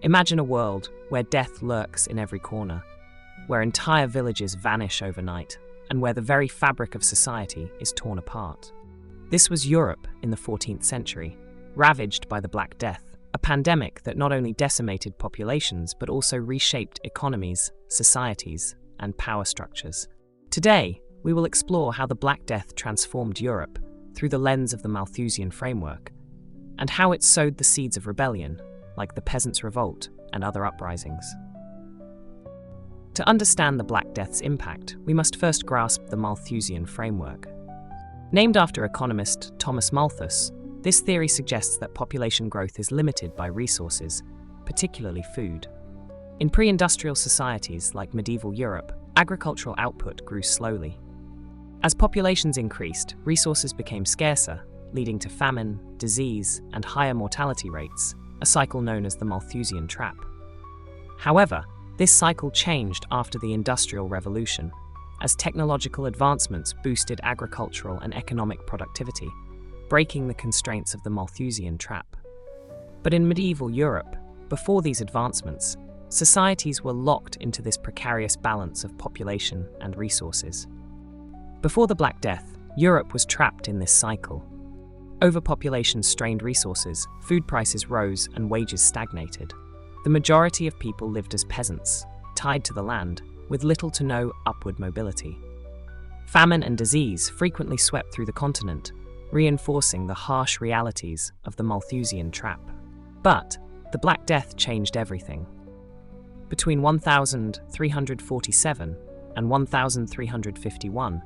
Imagine a world where death lurks in every corner, where entire villages vanish overnight, and where the very fabric of society is torn apart. This was Europe in the 14th century, ravaged by the Black Death, a pandemic that not only decimated populations but also reshaped economies, societies, and power structures. Today, we will explore how the Black Death transformed Europe through the lens of the Malthusian framework, and how it sowed the seeds of rebellion, like the Peasants' Revolt and other uprisings. To understand the Black Death's impact, we must first grasp the Malthusian framework. Named after economist Thomas Malthus, this theory suggests that population growth is limited by resources, particularly food. In pre-industrial societies like medieval Europe, agricultural output grew slowly. As populations increased, resources became scarcer, leading to famine, disease, and higher mortality rates, a cycle known as the Malthusian trap. However, this cycle changed after the Industrial Revolution, as technological advancements boosted agricultural and economic productivity, breaking the constraints of the Malthusian trap. But in medieval Europe, before these advancements, societies were locked into this precarious balance of population and resources. Before the Black Death, Europe was trapped in this cycle. Overpopulation strained resources, food prices rose, and wages stagnated. The majority of people lived as peasants, tied to the land, with little to no upward mobility. Famine and disease frequently swept through the continent, reinforcing the harsh realities of the Malthusian trap. But the Black Death changed everything. Between 1347 and 1351,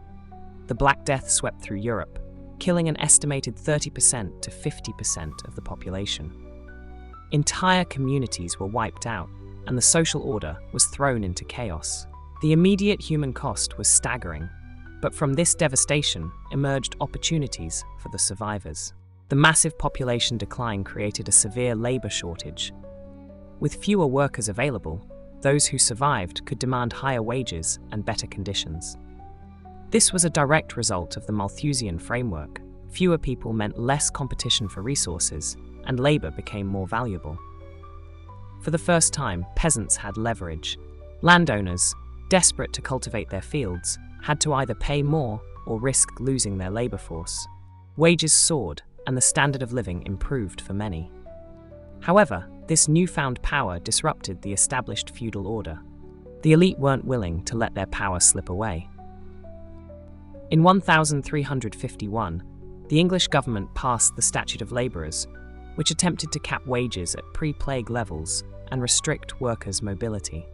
the Black Death swept through Europe, killing an estimated 30% to 50% of the population. Entire communities were wiped out, and the social order was thrown into chaos. The immediate human cost was staggering, but from this devastation emerged opportunities for the survivors. The massive population decline created a severe labor shortage. With fewer workers available, those who survived could demand higher wages and better conditions. This was a direct result of the Malthusian framework. Fewer people meant less competition for resources, and labor became more valuable. For the first time, peasants had leverage. Landowners, desperate to cultivate their fields, had to either pay more or risk losing their labor force. Wages soared, and the standard of living improved for many. However, this newfound power disrupted the established feudal order. The elite weren't willing to let their power slip away. In 1351, the English government passed the Statute of Labourers, which attempted to cap wages at pre-plague levels and restrict workers' mobility.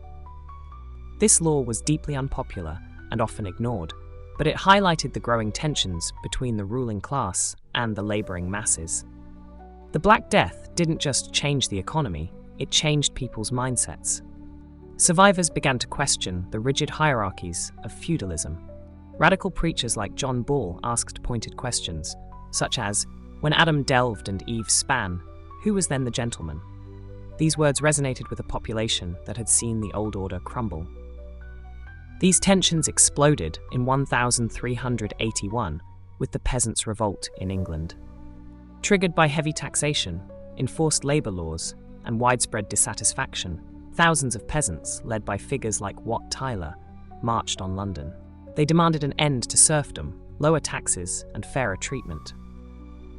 This law was deeply unpopular and often ignored, but it highlighted the growing tensions between the ruling class and the labouring masses. The Black Death didn't just change the economy, it changed people's mindsets. Survivors began to question the rigid hierarchies of feudalism. Radical preachers like John Ball asked pointed questions, such as, "When Adam delved and Eve span, who was then the gentleman?" These words resonated with a population that had seen the old order crumble. These tensions exploded in 1381 with the Peasants' Revolt in England. Triggered by heavy taxation, enforced labour laws, and widespread dissatisfaction, thousands of peasants, led by figures like Wat Tyler, marched on London. They demanded an end to serfdom, lower taxes, and fairer treatment.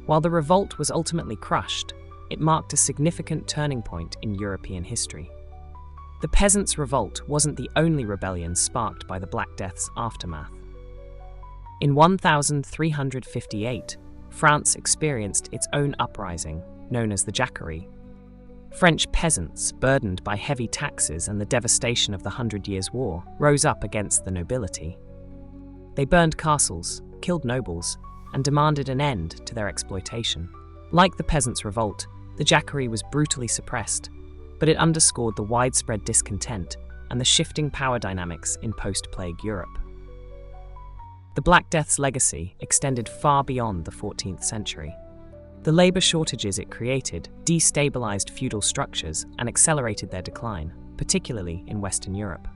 While the revolt was ultimately crushed, it marked a significant turning point in European history. The Peasants' Revolt wasn't the only rebellion sparked by the Black Death's aftermath. In 1358, France experienced its own uprising, known as the Jacquerie. French peasants, burdened by heavy taxes and the devastation of the 100 Years' War, rose up against the nobility. They burned castles, killed nobles, and demanded an end to their exploitation. Like the Peasants' Revolt, the Jacquerie was brutally suppressed, but it underscored the widespread discontent and the shifting power dynamics in post-plague Europe. The Black Death's legacy extended far beyond the 14th century. The labour shortages it created destabilised feudal structures and accelerated their decline, particularly in Western Europe.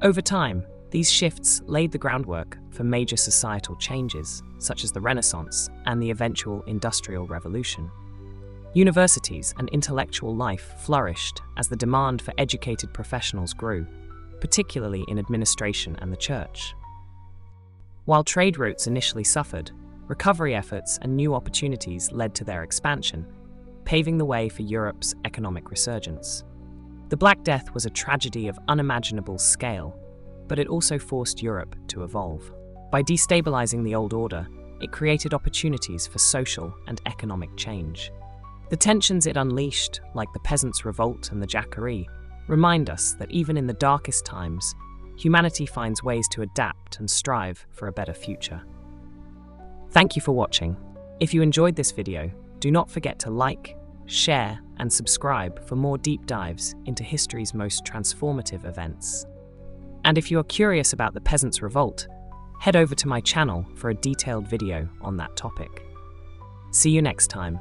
Over time, these shifts laid the groundwork for major societal changes, such as the Renaissance and the eventual Industrial Revolution. Universities and intellectual life flourished as the demand for educated professionals grew, particularly in administration and the church. While trade routes initially suffered, recovery efforts and new opportunities led to their expansion, paving the way for Europe's economic resurgence. The Black Death was a tragedy of unimaginable scale, but it also forced Europe to evolve. By destabilizing the old order, it created opportunities for social and economic change. The tensions it unleashed, like the Peasants' Revolt and the Jacquerie, remind us that even in the darkest times, humanity finds ways to adapt and strive for a better future. Thank you for watching. If you enjoyed this video, do not forget to like, share, and subscribe for more deep dives into history's most transformative events. And if you are curious about the Peasants' Revolt, head over to my channel for a detailed video on that topic. See you next time.